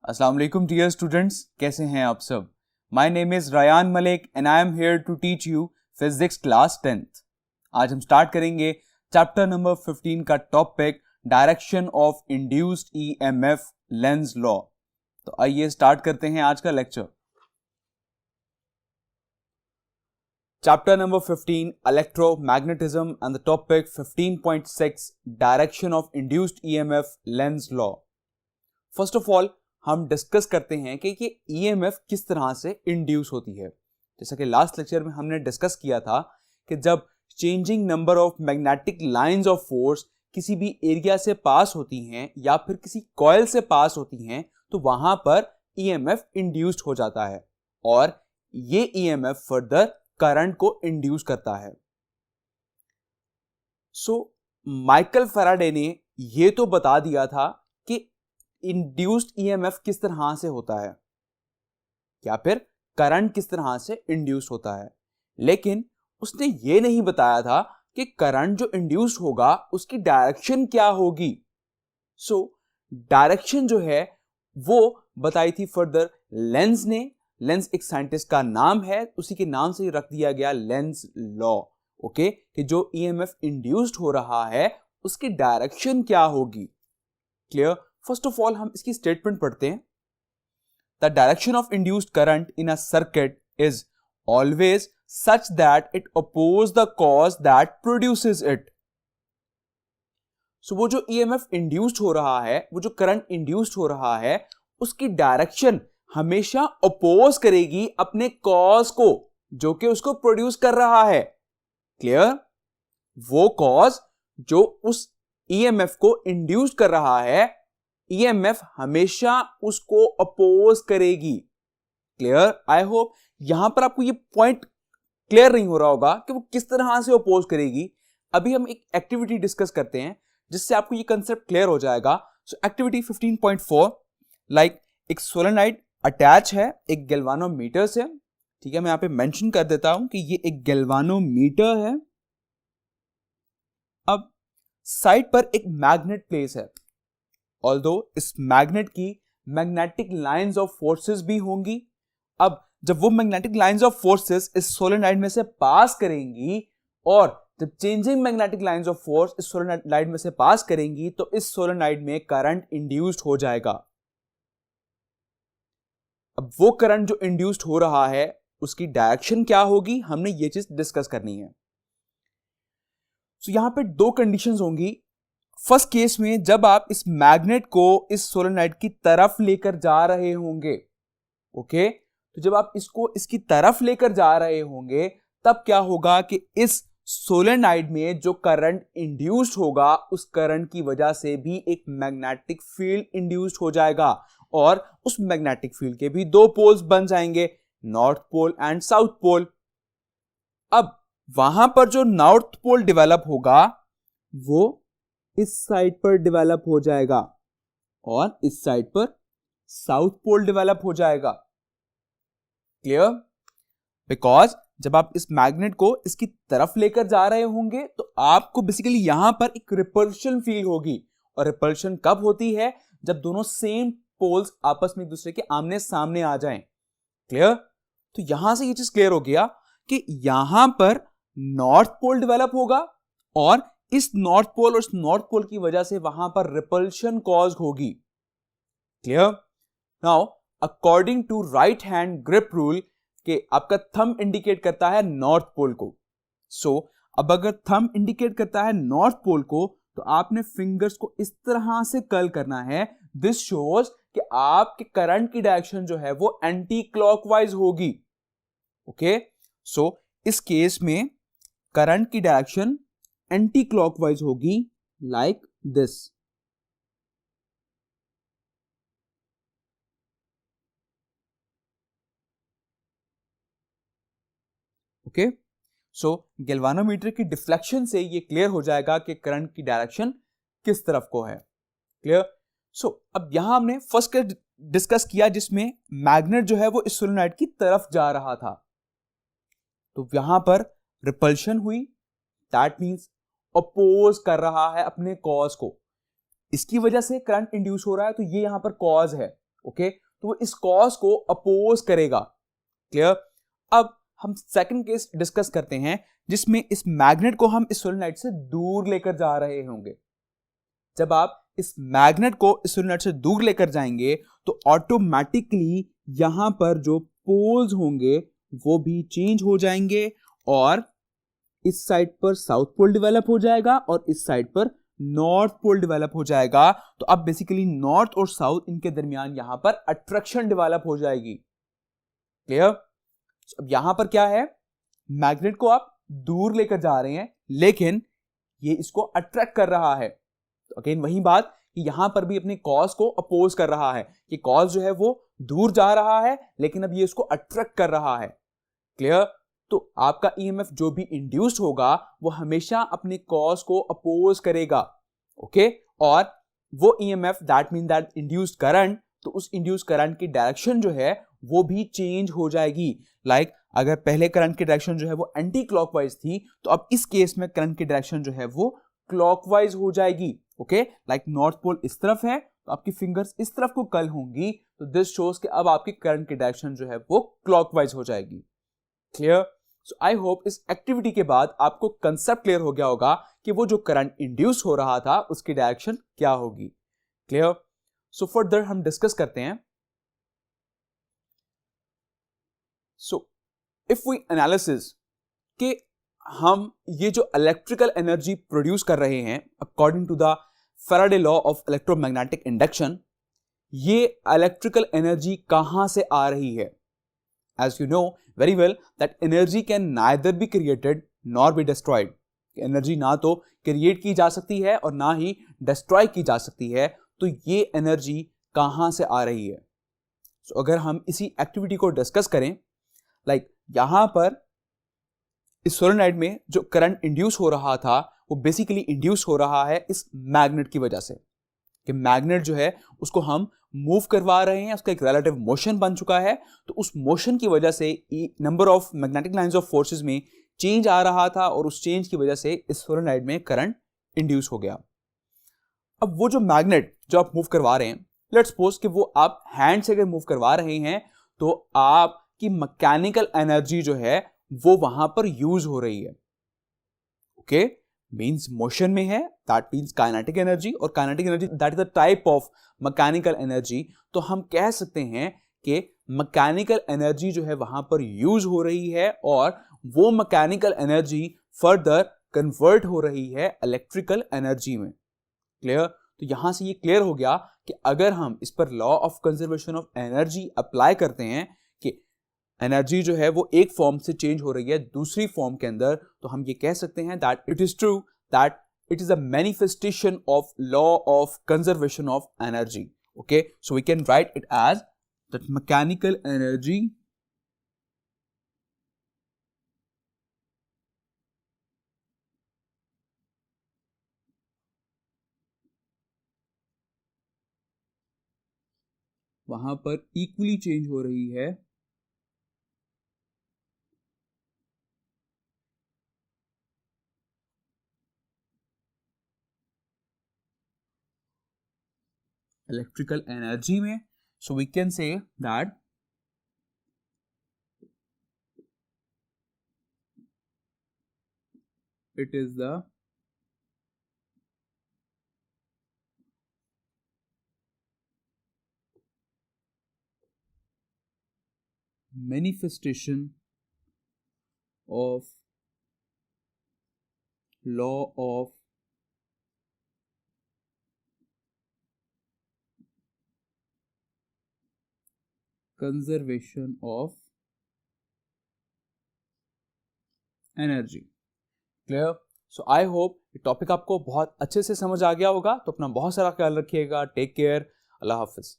अस्सलाम वालेकुम dear students, कैसे हैं आप सब। My name is Rayan Malik and I am here to teach you physics class 10th। आज हम स्टार्ट करेंगे चैप्टर नंबर 15 का topic direction of induced EMF Lenz law. तो आइए स्टार्ट करते हैं आज का lecture. Chapter number 15 electromagnetism and the topic 15.6 direction of induced EMF Lenz law. First of all हम डिस्कस करते हैं कि ये ईएमएफ किस तरह से इंड्यूस होती है। जैसा कि लास्ट लेक्चर में हमने डिस्कस किया था कि जब changing number of magnetic lines of force किसी भी एरिया से पास होती हैं या फिर किसी कॉइल से पास होती हैं तो वहां पर ईएमएफ इंड्यूस्ड हो जाता है और ये ईएमएफ फर्दर करंट को इंड्यूस करता है। सो माइकल फैराडे ने ये तो बता दिया था कि इंड्यूस्ड ईएमएफ किस तरह से होता है या फिर करंट किस तरह से इंड्यूस होता है, लेकिन उसने ये नहीं बताया था कि करंट जो इंड्यूस होगा उसकी डायरेक्शन क्या होगी। सो डायरेक्शन जो है वो बताई थी फर्दर लेंज ने। लेंज एक साइंटिस्ट का नाम है, उसी के नाम से रख दिया गया लेंज लॉ। ओके, कि जो ईएमएफ इंड्यूस्ड हो रहा है उसकी डायरेक्शन क्या होगी। क्लियर। फर्स्ट ऑफ ऑल हम इसकी स्टेटमेंट पढ़ते हैं। The direction of induced current in a circuit is always such that it oppose the cause that produces it. So वो जो ईएमएफ इंड्यूस्ड हो रहा है, वो जो करंट इंड्यूस्ड हो रहा है, उसकी डायरेक्शन हमेशा अपोज करेगी अपने कॉज को जो कि उसको प्रोड्यूस कर रहा है। क्लियर। वो कॉज जो उस ईएमएफ को इंड्यूस कर रहा है, ईएमएफ हमेशा उसको अपोज करेगी। क्लियर। आई होप यहां पर आपको ये पॉइंट क्लियर नहीं हो रहा होगा कि वो किस तरह से अपोज करेगी। अभी हम एक एक्टिविटी डिस्कस करते हैं जिससे आपको ये कंसेप्ट क्लियर हो जाएगा। सो एक्टिविटी 15.4, लाइक एक सोलेनोइड अटैच है एक गैल्वानोमीटर से। ठीक है, मैं यहां पे मेंशन कर देता हूं कि ये एक गैल्वानोमीटर है। अब साइड पर एक मैग्नेट प्लेस है, ऑल्दो इस मैग्नेट की मैग्नेटिक लाइंस ऑफ फोर्सेस भी होंगी। अब जब वो मैग्नेटिक लाइंस ऑफ फोर्सेस इस सोलेनोइड में से पास करेंगी और जब changing magnetic lines of force इस सोलेनोइड में से पास करेंगी तो इस सोलेनोइड में करंट इंड्यूस्ड हो जाएगा। अब वो करंट जो इंड्यूस्ड हो रहा है उसकी डायरेक्शन क्या होगी, हमने ये चीज डिस्कस करनी है। सो यहां पे दो कंडीशंस होंगी। फर्स्ट केस में जब आप इस मैग्नेट को इस सोलेनोइड की तरफ लेकर जा रहे होंगे, ओके, तो जब आप इसको इसकी तरफ लेकर जा रहे होंगे तब क्या होगा कि इस सोलेनोइड में जो करंट इंड्यूस्ड होगा उस करंट की वजह से भी एक मैग्नेटिक फील्ड इंड्यूस्ड हो जाएगा और उस मैग्नेटिक फील्ड के भी दो पोल्स बन जाएंगे, north pole and south pole. अब वहां पर जो नॉर्थ पोल डेवलप होगा वो इस साइड पर डेवलप हो जाएगा और इस साइड पर साउथ पोल डेवलप हो जाएगा। क्लियर। बिकॉज जब आप इस मैग्नेट को इसकी तरफ लेकर जा रहे होंगे तो आपको बेसिकली यहां पर एक रिपल्शन फील होगी, और रिपल्शन कब होती है, जब दोनों सेम पोल्स आपस में एक दूसरे के आमने सामने आ जाएं। क्लियर। तो यहां से ये चीज क्लियर हो गया कि यहां पर नॉर्थ पोल डेवलप होगा और इस नॉर्थ पोल और इस नॉर्थ पोल की वजह से वहां पर रिपल्शन कॉज होगी। Clear. Now according to right hand grip rule के आपका थंब इंडिकेट करता है नॉर्थ पोल को। सो अब अगर थंब इंडिकेट करता है नॉर्थ पोल को तो आपने फिंगर्स को इस तरह से कर्ल करना है। दिस शोज कि आपके करंट की डायरेक्शन जो है वो एंटी क्लॉकवाइज होगी। ओके, सो इस केस में करंट की डायरेक्शन एंटी क्लॉकवाइज होगी, like this. Okay, so galvanometer की डिफ्लेक्शन से ये क्लियर हो जाएगा कि करंट की डायरेक्शन किस तरफ को है। क्लियर। सो अब यहां हमने फर्स्ट केस डिस्कस किया जिसमें मैग्नेट जो है वो इस सोलेनोइड की तरफ जा रहा था, तो यहां पर रिपल्शन हुई, दैट मींस अपोज कर रहा है अपने कॉज को। इसकी वजह से करंट इंड्यूस हो रहा है, तो ये यहां पर कॉज है। ओके, तो वो इस कॉज को अपोज करेगा। क्लियर? अब हम सेकंड केस डिस्कस करते हैं जिसमें इस मैग्नेट को हम इस सोलेनोइड से दूर लेकर जा रहे होंगे। जब आप इस मैग्नेट को इस सोलेनोइड से दूर लेकर जाएंगे तो ऑटोमेटिकली यहां पर जो पोल्स होंगे वो भी चेंज हो जाएंगे और इस साइड पर साउथ पोल डेवलप हो जाएगा और इस साइड पर नॉर्थ पोल डेवलप हो जाएगा। तो अब बेसिकली नॉर्थ और साउथ इनके दरमियान यहां पर अट्रैक्शन डेवलप हो जाएगी। क्लियर? अब यहां पर क्या है, मैग्नेट को आप दूर लेकर जा रहे हैं लेकिन ये इसको अट्रैक्ट कर रहा है। तो अगेन वही बात कि यहां पर भी अपने कॉज को अपोज कर रहा है कि कॉज जो है वो दूर जा रहा है लेकिन अब ये इसको अट्रैक्ट कर रहा है। क्लियर? तो आपका ईएमएफ जो भी इंड्यूस्ड होगा वो हमेशा अपने कॉज को अपोज करेगा। ओके, और वो EMF that mean that induced current, तो उस इंड्यूस्ड करंट की डायरेक्शन जो है वो भी चेंज हो जाएगी। लाइक अगर पहले करंट की डायरेक्शन जो है वो एंटी क्लॉकवाइज थी तो अब इस केस में करंट की डायरेक्शन जो है वो क्लॉकवाइज हो जाएगी। ओके, लाइक नॉर्थ पोल इस तरफ है तो आपकी फिंगर्स इस तरफ को कर्ल होंगी, तो दिस शोज कि अब आपकी करंट की डायरेक्शन जो है वो क्लॉकवाइज हो जाएगी। क्लियर? सो आई होप इस एक्टिविटी के बाद आपको कंसेप्ट क्लियर हो गया होगा कि वो जो करंट इंड्यूस हो रहा था उसकी डायरेक्शन क्या होगी। क्लियर? सो फर्दर हम डिस्कस करते हैं। सो इफ वी एनालिसिस कि हम ये जो इलेक्ट्रिकल एनर्जी प्रोड्यूस कर रहे हैं according to the Faraday law of electromagnetic induction, ये इलेक्ट्रिकल एनर्जी कहां से आ रही है? As you know very well that energy can neither be created nor be destroyed. Energy ना तो क्रिएट की जा सकती है और ना ही डिस्ट्रॉय की जा सकती है। तो ये एनर्जी कहां से आ रही है? So, अगर हम इसी एक्टिविटी को डिस्कस करें, लाइक यहां पर इस सोलेनोइड में जो करंट इंड्यूस हो रहा था वो बेसिकली इंड्यूस हो रहा है इस मैग्नेट की वजह से कि मैग्नेट जो है उसको हम मूव करवा रहे हैं, उसका एक रिलेटिव मोशन बन चुका है। तो उस मोशन की वजह से number of magnetic lines of forces में चेंज आ रहा था और उस चेंज की वजह से इस सोलेनोइड में करंट इंड्यूस हो गया। अब वो जो मैग्नेट जो आप मूव करवा रहे हैं, लेट्स सपोज कि वो आप हैंड से अगर मूव करवा रहे हैं तो आपकी मैकेनिकल एनर्जी जो है वो वहां पर यूज हो रही है। ओके, मींस मोशन में है, दैट मींस काइनेटिक एनर्जी, और kinetic energy that is the type of mechanical energy. तो हम कह सकते हैं कि मैकेनिकल एनर्जी जो है वहां पर यूज हो रही है और वो मैकेनिकल एनर्जी फर्दर कन्वर्ट हो रही है इलेक्ट्रिकल एनर्जी में। क्लियर? तो यहां से ये क्लियर हो गया कि अगर हम इस पर law of conservation of energy apply करते हैं कि एनर्जी जो है वो एक फॉर्म से चेंज हो रही है दूसरी फॉर्म के अंदर, तो हम ये कह सकते हैं that it is true that it is a manifestation of law of conservation of energy. Okay, so we can write it as that mechanical energy वहां पर इक्वली चेंज हो रही है electrical energy में. So we can say that it is the manifestation of law of conservation of energy. Clear? So I hope ये topic आपको बहुत अच्छे से समझ आ गया होगा। तो अपना बहुत सारा ख्याल रखिएगा। Take care. अल्लाह हाफिज।